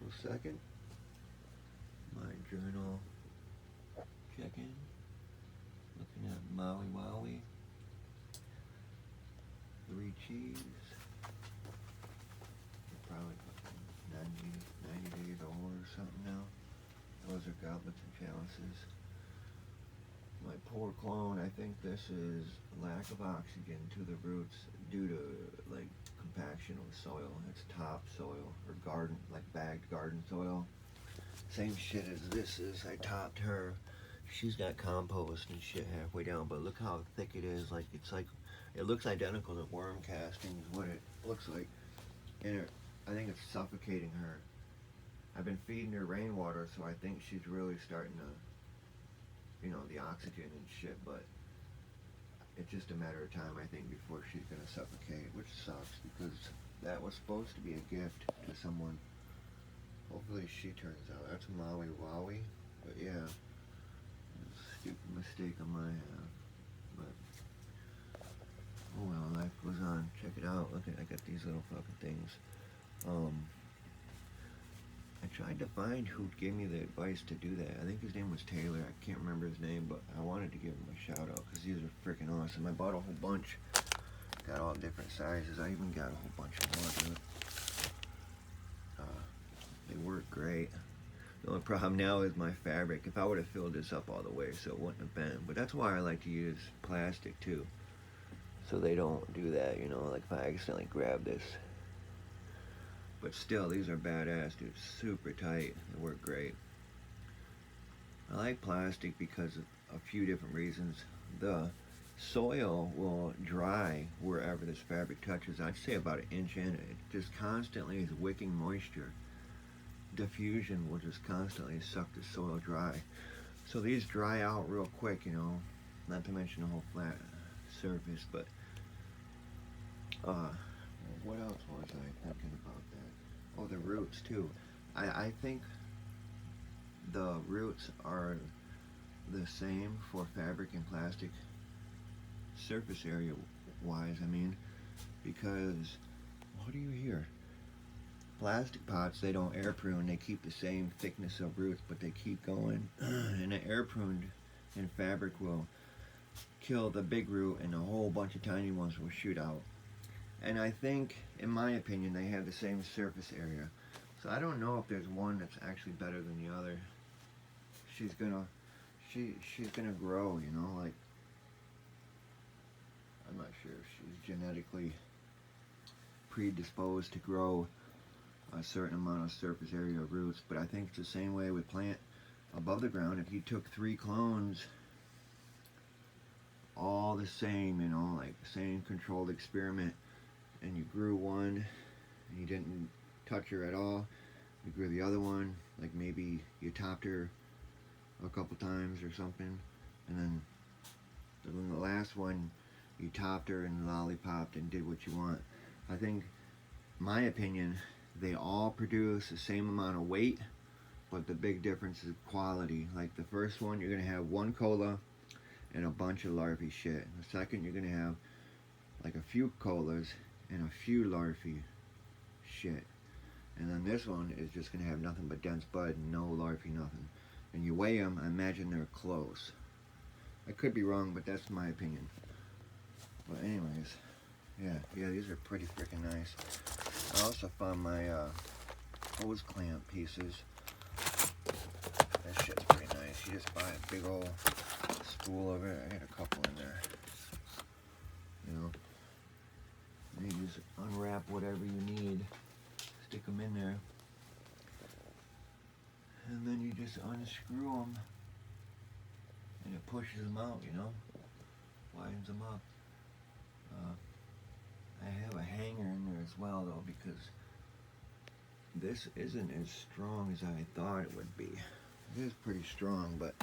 April 2nd. My journal check-in. Looking at Maui Wowie. 3 cheese. They're probably 90 days old or something now. Those are goblets and chalices. My poor clone, I think this is lack of oxygen to the roots due to like compaction of soil. It's top soil or garden, like bagged garden soil. Same shit as this is. I topped her. She's got compost and shit halfway down, but look how thick it is. Like it looks identical to worm castings. What it looks like, and I think it's suffocating her. I've been feeding her rainwater, so I think she's really starting to, the oxygen and shit, but it's just a matter of time, I think, before she's gonna suffocate, which sucks because that was supposed to be a gift to someone. Hopefully she turns out. That's Maui Wowie, but yeah, stupid mistake on my half, but oh well, life goes on. Check it out. Look at, I got these little fucking things. I tried to find who gave me the advice to do that. I think his name was Taylor. I can't remember his name, but I wanted to give him a shout out because these are freaking awesome. I bought a whole bunch. Got all different sizes. I even got a whole bunch of more. They work great. The only problem now is my fabric. If I would have filled this up all the way, so it wouldn't have been. But that's why I like to use plastic too, so they don't do that. Like if I accidentally grab this. But still, these are badass, dude. Super tight. They work great. I like plastic because of a few different reasons. The soil will dry wherever this fabric touches. I'd say about an inch in. It just constantly is wicking moisture. Diffusion will just constantly suck the soil dry. So these dry out real quick, not to mention the whole flat surface, but what else was I thinking about that? Oh, the roots too. I think the roots are the same for fabric and plastic surface area wise, because what do you hear? Plastic pots, they don't air prune. They keep the same thickness of roots, but they keep going. And the air pruned in fabric will kill the big root and a whole bunch of tiny ones will shoot out. And I think, in my opinion, they have the same surface area. So I don't know if there's one that's actually better than the other. She's gonna grow, like, I'm not sure if she's genetically predisposed to grow a certain amount of surface area of roots, but I think it's the same way with plant above the ground. If you took 3 clones, all the same, like the same controlled experiment, and you grew one and you didn't touch her at all, you grew the other one, like maybe you topped her a couple times or something, and then the last one you topped her and lollipopped and did what you want. I think, my opinion, they all produce the same amount of weight, but the big difference is quality. Like the first one, you're gonna have 1 cola and a bunch of larvae shit. The second, you're gonna have like a few colas and a few larvae shit. And then this one is just gonna have nothing but dense bud, no larvae, nothing. And you weigh them, I imagine they're close. I could be wrong, but that's my opinion. But anyways, yeah, these are pretty freaking nice. I also found my hose clamp pieces. That shit's pretty nice. You just buy a big old spool of it. I got a couple in there. You just unwrap whatever you need, stick them in there, and then you just unscrew them, and it pushes them out, widens them up. I have a hanger in there as well, though, because this isn't as strong as I thought it would be. It is pretty strong, but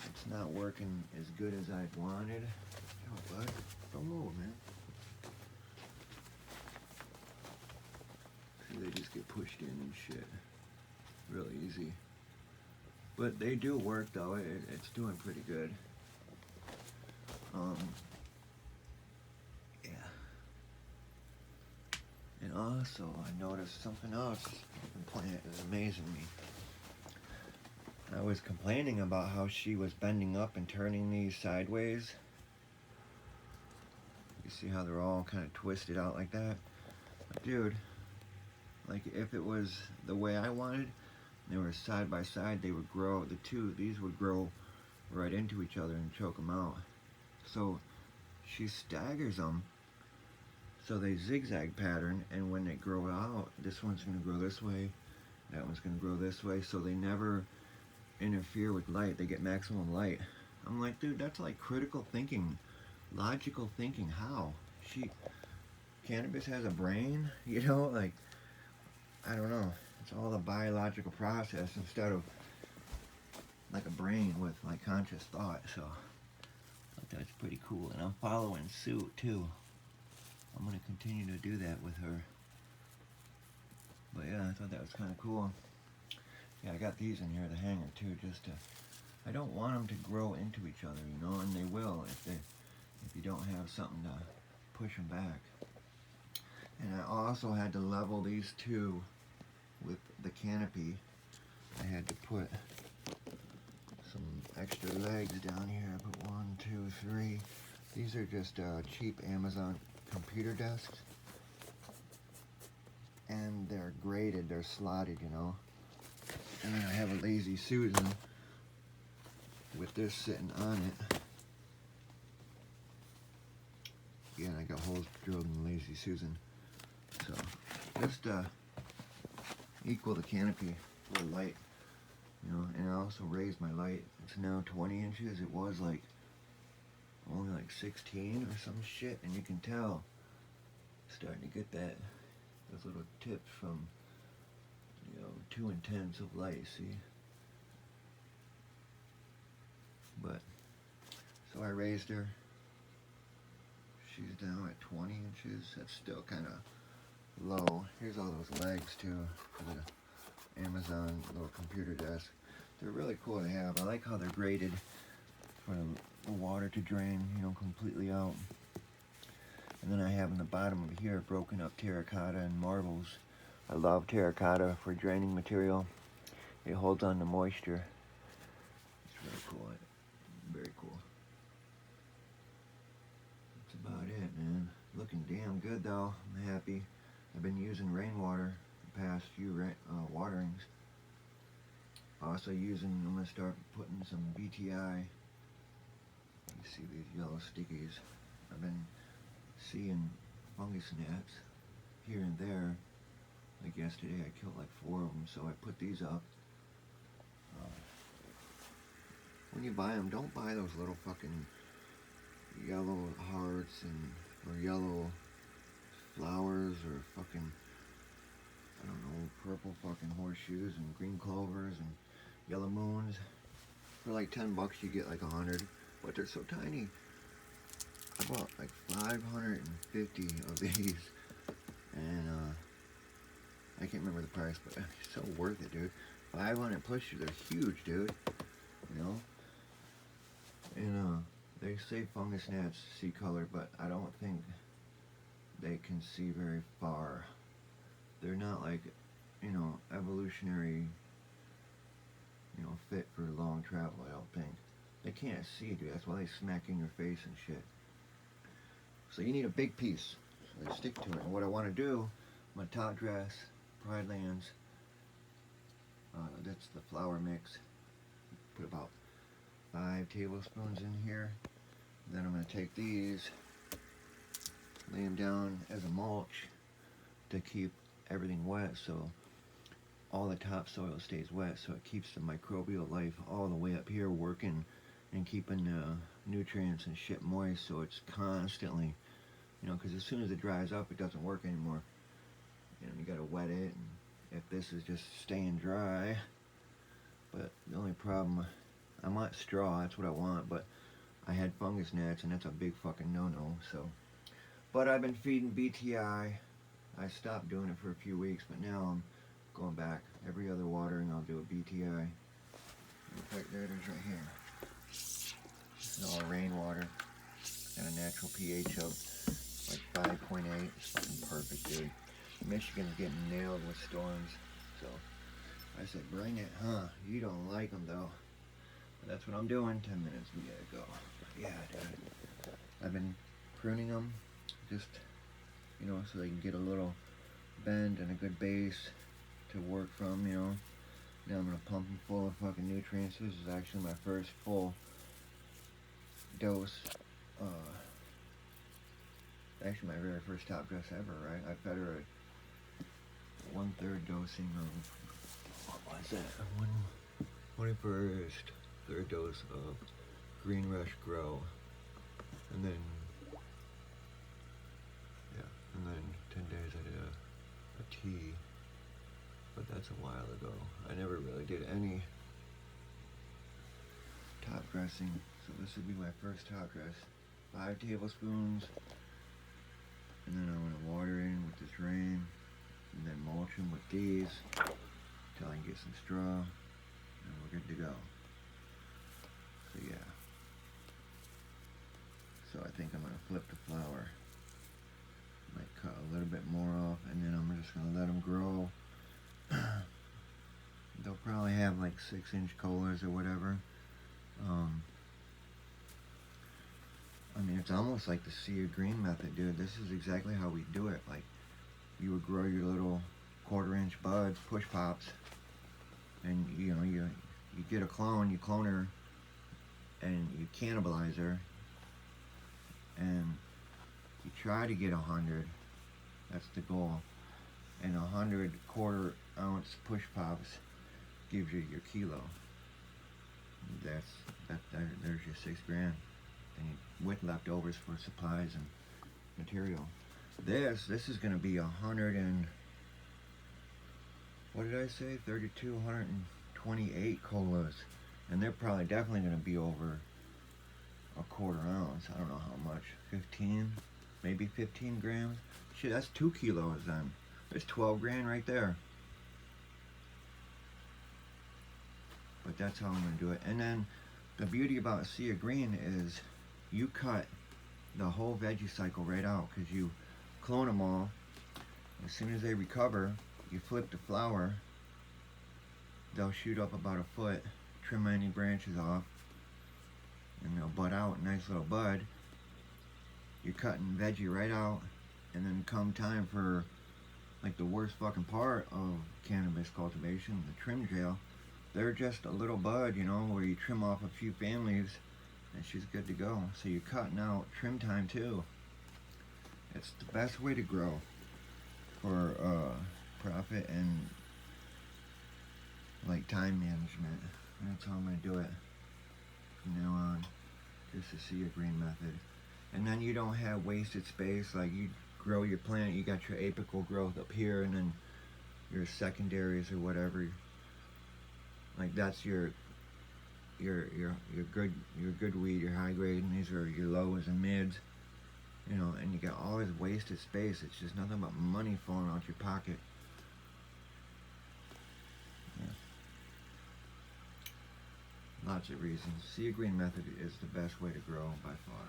it's not working as good as I wanted. Yo, bud, don't move, man. See, they just get pushed in and shit. Real easy. But they do work, though. It's doing pretty good. Yeah. And Also, I noticed something else. The plant is amazing me. I was complaining about how she was bending up and turning these sideways. You see how they're all kind of twisted out like that? But dude, like if it was the way I wanted, they were side by side, they would grow, these would grow right into each other and choke them out. So she staggers them so they zigzag pattern, and when they grow out, this one's going to grow this way, that one's going to grow this way, so they never interfere with light. They get maximum light. I'm like, dude, that's like critical thinking, logical thinking. How? Cannabis has a brain, you know, like, I don't know. It's all a biological process instead of like a brain with like conscious thought. So I thought that's pretty cool, and I'm following suit too. I'm gonna continue to do that with her. But yeah, I thought that was kind of cool. Yeah, I got these in here, the hanger too, just to, I don't want them to grow into each other, you know, and they will if you don't have something to push them back. And I also had to level these two with the canopy. I had to put some extra legs down here. I put 1, 2, 3. These are just cheap Amazon computer desks. And they're graded, they're slotted, you know. And then I have a Lazy Susan with this sitting on it. Yeah, and I got holes drilled in the Lazy Susan. So, just equal the canopy for light, you know. And I also raised my light. It's now 20 inches. It was like only like 16 or some shit, and you can tell starting to get those little tips from, you know, too intense of light, see? But, so I raised her. She's now at 20 inches. That's still kind of low. Here's all those legs too for the Amazon little computer desk. They're really cool to have. I like how they're graded for the water to drain, you know, completely out. And then I have in the bottom of here broken up terracotta and marbles. I love terracotta for draining material. It holds on to moisture. It's really cool. Very cool. That's about it, man. Looking damn good though. I'm happy. I've been using rainwater the past few waterings. Also I'm gonna start putting some BTI. You see these yellow stickies. I've been seeing fungus gnats here and there. Like yesterday I killed like 4 of them, so I put these up. When you buy them, don't buy those little fucking yellow hearts or yellow flowers or fucking, I don't know, purple fucking horseshoes and green clovers and yellow moons. For like $10 you get like 100, but they're so tiny. I bought like 550 of these, and I can't remember the price, but it's so worth it, dude. 500 plus, they're huge, dude. You know, and they say fungus gnats see color, but I don't think they can see very far. They're not like, you know, evolutionary, you know, fit for long travel, I don't think. They can't see, dude. That's why they smack in your face and shit. So you need a big piece. So they stick to it. And what I want to do, my top dress, Pride Lands, that's the flour mix. Put about 5 tablespoons in here. Then I'm going to take these, lay them down as a mulch to keep everything wet, so all the topsoil stays wet, so it keeps the microbial life all the way up here working and keeping the nutrients and shit moist, so it's constantly, you know, because as soon as it dries up, it doesn't work anymore. You know, you got to wet it, and if this is just staying dry, but the only problem, I want straw, that's what I want, but I had fungus gnats, and that's a big fucking no-no, so. But I've been feeding BTI. I stopped doing it for a few weeks, but now I'm going back. Every other watering, I'll do a BTI. In fact, there it is right here. This is all rainwater. Got a natural pH of like 5.8. It's fucking perfect, dude. Michigan's getting nailed with storms. So I said, bring it, huh? You don't like them though. But that's what I'm doing. 10 minutes, we gotta go. Yeah, dude. I've been pruning them just, you know, so they can get a little bend and a good base to work from, you know. Now I'm gonna pump them full of fucking nutrients. This is actually my first full dose. Actually my very first top dress ever, right? I fed her a 1/3 dosing of, what was that? 21st, third dose of Green Rush Grow. And then, yeah, and then 10 days I did a tea, but that's a while ago. I never really did any top dressing, so this would be my first top dress. 5 tablespoons, and then I'm gonna water in with this rain, and then mulch them with these until I can get some straw, and we're good to go. So yeah. So I think I'm gonna flip the flower. Might cut a little bit more off, and then I'm just gonna let them grow. They'll probably have like 6-inch colas or whatever. I mean, it's almost like the sea of green method, dude. This is exactly how we do it. Like, you would grow your little 1/4-inch buds, push pops, and you know, you get a clone, you clone her, and you cannibalize her, and you try to get 100. That's the goal. And 100 1/4-ounce push pops gives you your kilo. There's your 6 grand. And with leftovers for supplies and material. This is going to be 100 and, what did I say? 32, 128 colas, and they're probably definitely going to be over a 1/4 ounce. I don't know how much. 15, maybe 15 grams. Shit, that's 2 kilos then. There's 12 grand right there. But that's how I'm going to do it. And then the beauty about Sea of Green is you cut the whole veggie cycle right out, because you clone them all. As soon as they recover, you flip the flower. They'll shoot up about 1 foot, trim any branches off, and they'll bud out, nice little bud. You're cutting veggie right out, and then come time for like the worst fucking part of cannabis cultivation, the trim jail. They're just a little bud, you know, where you trim off a few families and she's good to go. So you're cutting out trim time too. It's the best way to grow for profit and like time management. That's how I'm gonna do it from now on. Just the Sea of Green method. And then you don't have wasted space. Like, you grow your plant, you got your apical growth up here, and then your secondaries or whatever. Like, that's your good weed, your high grade, and these are your lows and mids. You know, and you got all this wasted space. It's just nothing but money falling out your pocket. Yeah. Lots of reasons. Sea of Green method is the best way to grow by far.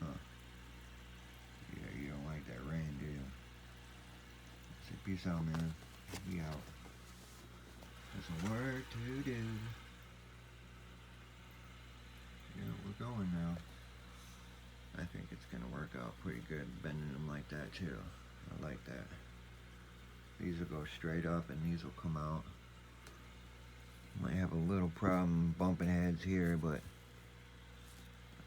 Huh. Yeah, you don't like that rain, do you? Say peace out, man. We out. There's some work to do. Yeah, we're going now. I think it's gonna work out pretty good, bending them like that too. I like that. These will go straight up and these will come out. Might have a little problem bumping heads here, but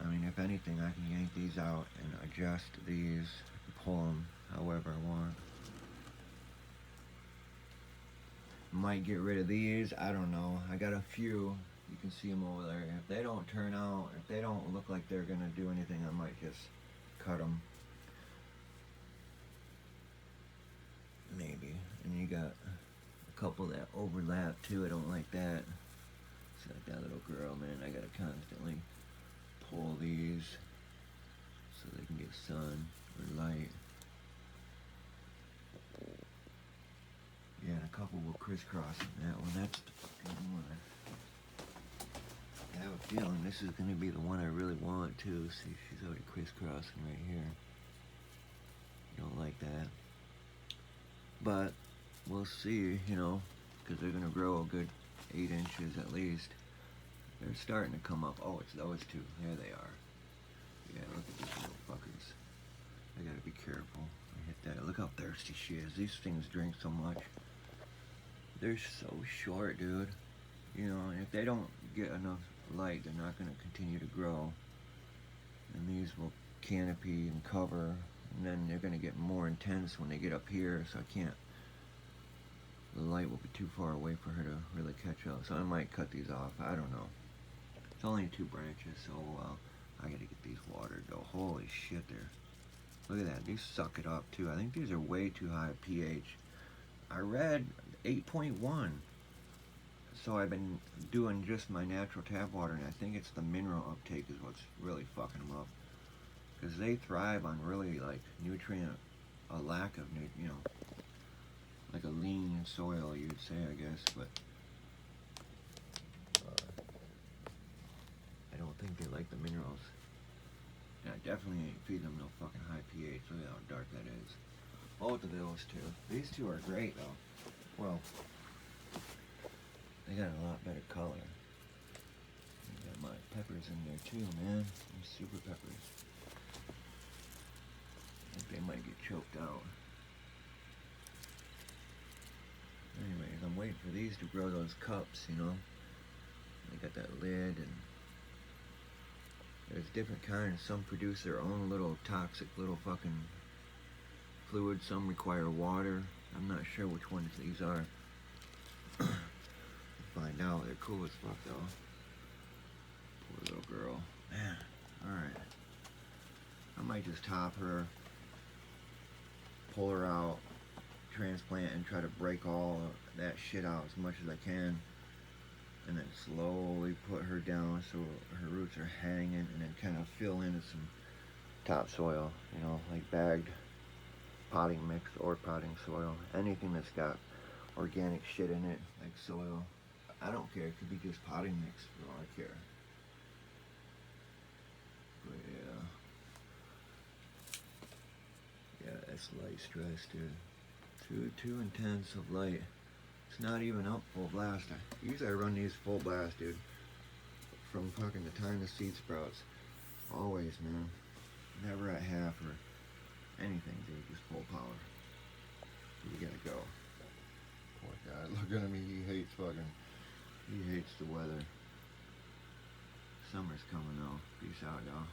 I mean, if anything, I can yank these out and adjust these, pull them however I want. Might get rid of these, I don't know. I got a few. You can see them over there. If they don't turn out, if they don't look like they're gonna do anything, I might just cut them. Maybe. And you got a couple that overlap too. I don't like that. It's like that little girl, man. I gotta constantly pull these so they can get sun or light. Yeah, and a couple will crisscross in that one. That's the fucking one. I have a feeling this is going to be the one I really want too. See, she's already crisscrossing right here. Don't like that. But we'll see, you know, because they're gonna grow a good 8 inches at least. They're starting to come up. Oh, it's those two. There they are. Yeah, look at these little fuckers. I gotta be careful. I hit that. Look how thirsty she is. These things drink so much. They're so short, dude. You know, and if they don't get enough light, they're not gonna continue to grow. And these will canopy and cover, and then they're gonna get more intense when they get up here, so I can't, the light will be too far away for her to really catch up. So I might cut these off. I don't know. It's only 2 branches, so I gotta get these watered though. Holy shit, look at that. These suck it up too. I think these are way too high pH. I read 8.1. So I've been doing just my natural tap water, and I think it's the mineral uptake is what's really fucking them up. Because they thrive on really like nutrient, a lack of you know, like a lean soil, you'd say, I guess. But I don't think they like the minerals. And I definitely ain't feed them no fucking high pH. Look at how dark that is. Both of those two. These two are great though. Well, they got a lot better color. I got my peppers in there too, man. These super peppers. I think they might get choked out. Anyways, I'm waiting for these to grow those cups, you know. They got that lid, and there's different kinds. Some produce their own little toxic little fucking fluid. Some require water. I'm not sure which ones these are. Find out. They're cool as fuck though. Poor little girl. Man, alright. I might just top her, pull her out, transplant, and try to break all that shit out as much as I can. And then slowly put her down so her roots are hanging, and then kind of fill in with some topsoil, you know, like bagged potting mix or potting soil. Anything that's got organic shit in it, like soil. I don't care, it could be just potting mix for all I care. But yeah, that's light stress, dude. Too intense of light. It's not even up full blast. Usually I run these full blast, dude. From fucking the time the seed sprouts. Always, man. Never at half or anything, dude. Just full power. You gotta go. Poor guy. Look at him. He hates the weather. Summer's coming though. Peace out, y'all.